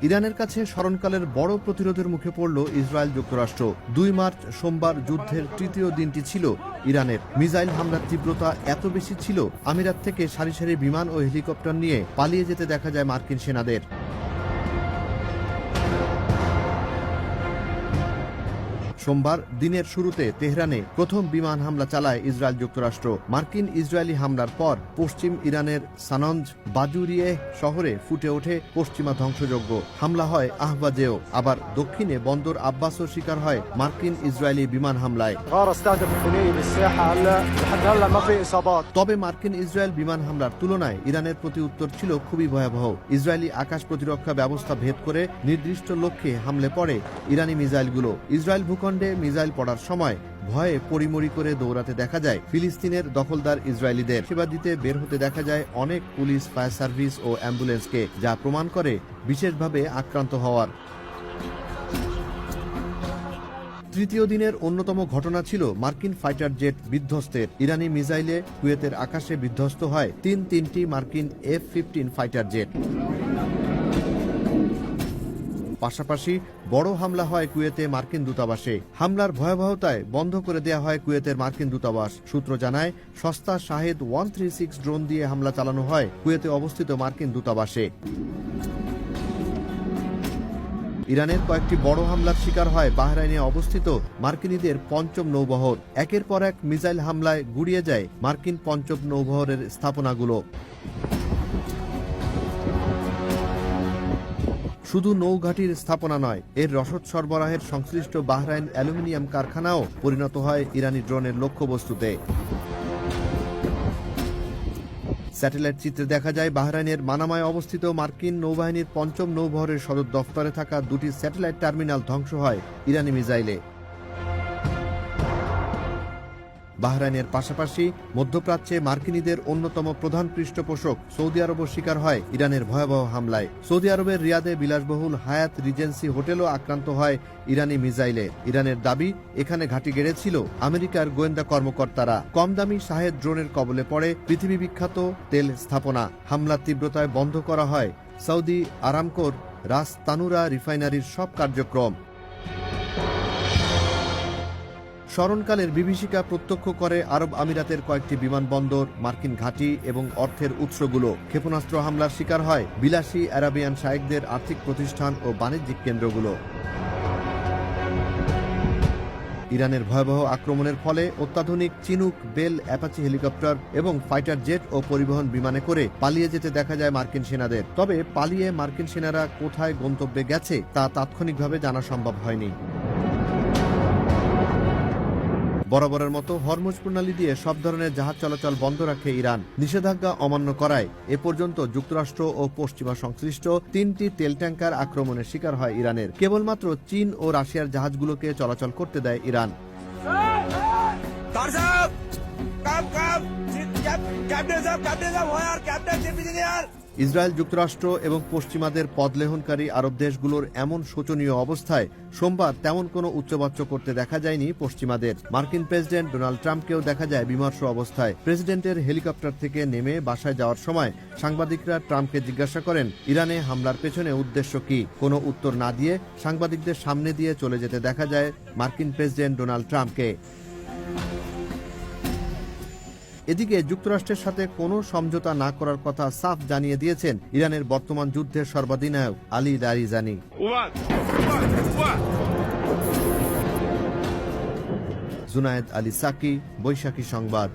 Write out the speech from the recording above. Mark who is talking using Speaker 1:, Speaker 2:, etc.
Speaker 1: ইরানের কাছে স্মরণকালের বড় প্রতিরোধের মুখে পড়ল ইসরায়েল যুক্তরাষ্ট্র। ২ মার্চ সোমবার যুদ্ধের তৃতীয় দিনটি ছিল ইরানের। মিসাইল হামলার তীব্রতা এত বেশি ছিল, আমিরাত থেকে সারি সারি বিমান ও হেলিকপ্টার নিয়ে পালিয়ে যেতে দেখা যায় মার্কিন সেনাদের। সোমবার দিনের শুরুতে তেহরানে প্রথম বিমান হামলা চালায় ইসরায়েল যুক্তরাষ্ট্র। মার্কিন ইসরায়েলি হামলার পর পশ্চিম ইরানের সানঞ্জ বাজুরিয়ে শহরে ফুটে ওঠে পশ্চিমা ধ্বংসযজ্ঞ। হামলা হয় আহবাজেও। আবার দক্ষিণে বন্দর আব্বাসও শিকার হয় মার্কিন ইসরায়েলি বিমান হামলায়। তবে মার্কিন ইসরায়েল বিমান হামলার তুলনায় ইরানের প্রতি উত্তর ছিল খুবই ভয়াবহ। ইসরায়েলি আকাশ প্রতিরক্ষা ব্যবস্থা ভেদ করে নির্দিষ্ট লক্ষ্যে হামলে পড়ে ইরানি মিসাইলগুলো। ইসরায়েল ভূখণ্ডে মিসাইল পড়ার সময় ভয়ে পরিমরি করে দৌড়াতে দেখা যায় ফিলিস্তিনের দখলদার ইসরায়েলিদের। সেবা দিতে বের হতে দেখা যায় অনেক পুলিশ, ফায়ার সার্ভিস ও অ্যাম্বুলেন্সকে, যা প্রমাণ করে বিশেষভাবে আক্রান্ত হওয়ার। তৃতীয় দিনের অন্যতম ঘটনা ছিল মার্কিন ফাইটার জেট বিধ্বস্তের। ইরানি মিসাইলে কুয়েতের আকাশে বিধ্বস্ত হয় তিনটি মার্কিন F-15 ফাইটার জেট। পাশাপাশি বড় হামলা হয় কুয়েতে মার্কিন দূতাবাসে। হামলার ভয়াবহতায় বন্ধ করে দেয়া হয় কুয়েতের মার্কিন দূতাবাস। সূত্র জানায়, সস্তা শাহেদ 136 ড্রোন দিয়ে হামলা চালানো হয় কুয়েতে অবস্থিত মার্কিন দূতাবাসে। ইরানের কয়েকটি বড় হামলার শিকার হয় বাহরাইনে অবস্থিত মার্কিনীদের পঞ্চম নৌবহর। একের পর এক মিসাইল হামলায় গুড়িয়ে যায় মার্কিন পঞ্চম নৌবহরের স্থাপনাগুলো। শুধু নৌঘাটির স্থাপনা নয়, এর রসদ সরবরাহের সংশ্লিষ্ট বাহরাইন অ্যালুমিনিয়াম কারখানাও পরিণত হয় ইরানি ড্রোনের লক্ষ্যবস্তুতে। স্যাটেলাইট চিত্রে দেখা যায় বাহরাইনের মানামায় অবস্থিত মার্কিন নৌবাহিনীর পঞ্চম নৌবহরের সদর দফতরে থাকা 2টি স্যাটেলাইট টার্মিনাল ধ্বংস হয় ইরানি মিসাইলে। বাহরাইনের পাশাপাশি মধ্যপ্রাচ্যে মার্কিনীদের অন্যতম প্রধান পৃষ্ঠপোষক সৌদি আরবও শিকার হয় ইরানের ভয়াবহ হামলায়। সৌদি আরবের রিয়াদে বিলাসবহুল হায়াত রিজেন্সি হোটেলও আক্রান্ত হয় ইরানি মিসাইলে। ইরানের দাবি, এখানে ঘাঁটি গেড়েছিল আমেরিকার গোয়েন্দা কর্মকর্তারা। কম দামি শাহেদ ড্রোনের কবলে পড়ে পৃথিবী বিখ্যাত তেল স্থাপনা। হামলার তীব্রতায় বন্ধ করা হয় সৌদি আরামকোর রাস তানুরা রিফাইনারির সব কার্যক্রম। স্মরণকালের বিভীষিকা প্রত্যক্ষ করে আরব আমিরাতের কয়েকটি বিমানবন্দর, মার্কিন ঘাঁটি এবং অর্থের উৎসগুলো। ক্ষেপণাস্ত্র হামলার শিকার হয় বিলাসী আরাবিয়ান শায়েকদের আর্থিক প্রতিষ্ঠান ও বাণিজ্যিক কেন্দ্রগুলো। ইরানের ভয়াবহ আক্রমণের ফলে অত্যাধুনিক চিনুক, বেল, অ্যাপাচি হেলিকপ্টার এবং ফাইটার জেট ও পরিবহন বিমানে করে পালিয়ে যেতে দেখা যায় মার্কিন সেনাদের। তবে পালিয়ে মার্কিন সেনারা কোথায় গন্তব্যে গেছে তা তাৎক্ষণিকভাবে জানা সম্ভব হয়নি। বরাবরের মতো হরমুজ প্রণালী দিয়ে সব ধরনের জাহাজ চলাচল বন্ধ রাখে ইরান। নিষেধাজ্ঞা অমান্য করায় এ পর্যন্ত যুক্তরাষ্ট্র ও পশ্চিমা সংশ্লিষ্ট 3টি তেল ট্যাঙ্কার আক্রমণের শিকার হয় ইরানের। কেবলমাত্র চীন ও রাশিয়ার জাহাজগুলোকে চলাচল করতে দেয় ইরান। ইসরায়েল যুক্তরাষ্ট্র এবং পশ্চিমাদের পদলেহনকারী আরব দেশগুলোর এমন শোচনীয় অবস্থায় সোমবার তেমন কোনো উচ্চবাচ্য করতে দেখা যায়নি পশ্চিমাদের। মার্কিন প্রেসিডেন্ট ডোনাল্ড ট্রাম্পকেও দেখা যায় বিমর্ষ অবস্থায়। প্রেসিডেন্টের হেলিকপ্টার থেকে নেমে বাসায় যাওয়ার সময় সাংবাদিকরা ট্রাম্পকে জিজ্ঞাসা করেন, ইরানে হামলার পেছনে উদ্দেশ্য কি? কোনো উত্তর না দিয়ে সাংবাদিকদের সামনে দিয়ে চলে যেতে দেখা যায় মার্কিন প্রেসিডেন্ট ডোনাল্ড ট্রাম্পকে। এদিকে যুক্তরাষ্ট্রের সাথে কোনো সমঝোতা না করার কথা সাফ জানিয়ে দিয়েছেন ইরানের বর্তমান যুদ্ধের সর্বাধিনায়ক আলী লারিজানি। জুনায়েদ আলী সাকি, বৈশাখী সংবাদ।